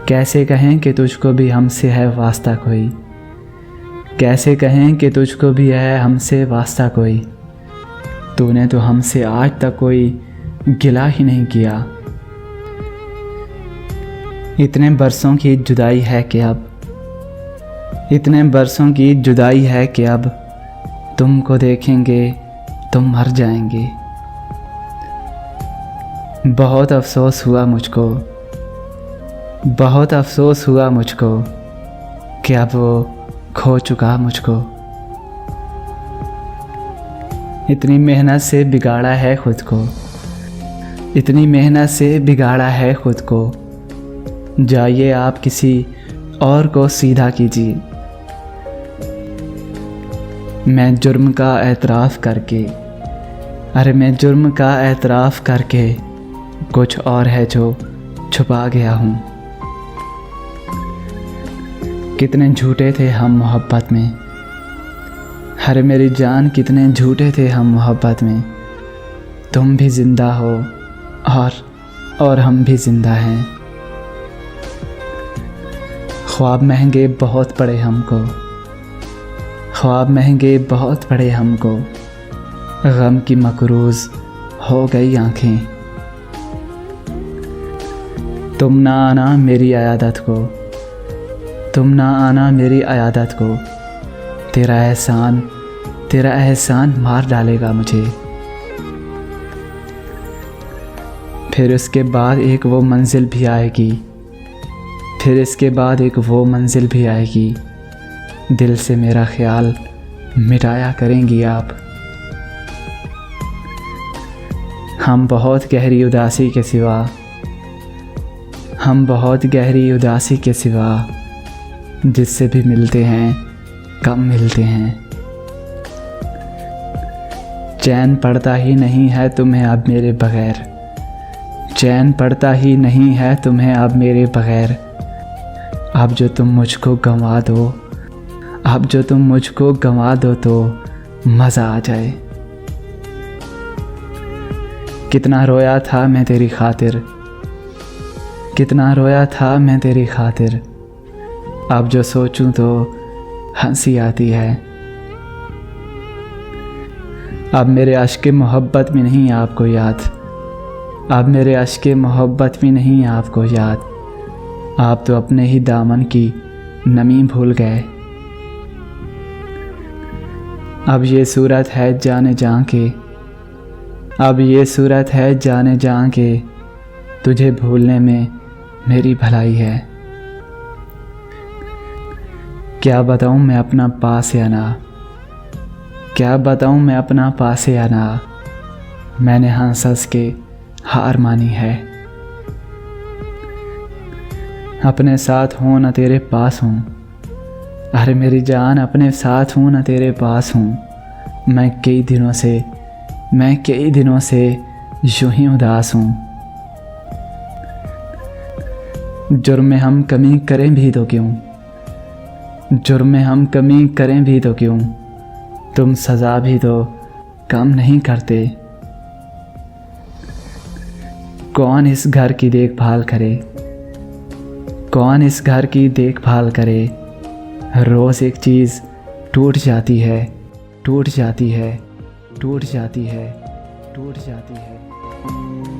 कैसे कहें कि तुझको भी हमसे है वास्ता कोई, कैसे कहें कि तुझको भी है हमसे वास्ता कोई। तूने तो हमसे आज तक कोई गिला ही नहीं किया। इतने बरसों की जुदाई है कि अब, इतने बरसों की जुदाई है कि अब तुमको देखेंगे तुम मर जाएंगे। बहुत अफसोस हुआ मुझको, बहुत अफसोस हुआ मुझको कि अब वो खो चुका मुझको। इतनी मेहनत से बिगाड़ा है खुद को, इतनी मेहनत से बिगाड़ा है खुद को। जाइए आप किसी और को सीधा कीजिए। मैं जुर्म का एतराफ़ करके, अरे मैं जुर्म का एतराफ़ करके कुछ और है जो छुपा गया हूँ। कितने झूठे थे हम मोहब्बत में, अरे मेरी जान कितने झूठे थे हम मोहब्बत में। तुम भी ज़िंदा हो और हम भी ज़िंदा हैं। ख्वाब महंगे बहुत पड़े हमको, ख्वाब महंगे बहुत पड़े हमको। गम की मकरूज़ हो गई आँखें। तुम ना आना मेरी अयादत को, तुम ना आना मेरी अयादत को। तेरा एहसान मार डालेगा मुझे। फिर उसके बाद एक वो मंजिल भी आएगी, फिर इसके बाद एक वो मंजिल भी आएगी। दिल से मेरा ख्याल मिटाया करेंगी आप। हम बहुत गहरी उदासी के सिवा, हम बहुत गहरी उदासी के सिवा जिससे भी मिलते हैं कम मिलते हैं। चैन पड़ता ही नहीं है तुम्हें अब मेरे बग़ैर, चैन पड़ता ही नहीं है तुम्हें अब मेरे बग़ैर। अब जो तुम मुझको गंवा दो, अब जो तुम मुझको गंवा दो तो मज़ा आ जाए। कितना रोया था मैं तेरी खातिर, कितना रोया था मैं तेरी खातिर। अब जो सोचूं तो हंसी आती है। अब मेरे अश्क मोहब्बत में नहीं आपको याद, अब मेरे अश्क मोहब्बत में नहीं आपको याद। आप तो अपने ही दामन की नमी भूल गए। अब ये सूरत है जाने जान के, अब ये सूरत है जाने जान के। तुझे भूलने में मेरी भलाई है। क्या बताऊँ मैं अपना पास या ना, क्या बताऊँ मैं अपना पास या ना। मैंने हंस हंस के हार मानी है। अपने साथ हूँ न तेरे पास हूँ, अरे मेरी जान अपने साथ हूँ न तेरे पास हूँ। मैं कई दिनों से यूं ही उदास हूँ। जुर्म में हम कमी करें भी तो क्यों, जुर्म में हम कमी करें भी तो क्यों। तुम सज़ा भी तो कम नहीं करते। कौन इस घर की देखभाल करे, कौन इस घर की देखभाल करे। रोज़ एक चीज़ टूट जाती है, टूट जाती है, टूट जाती है, टूट जाती है।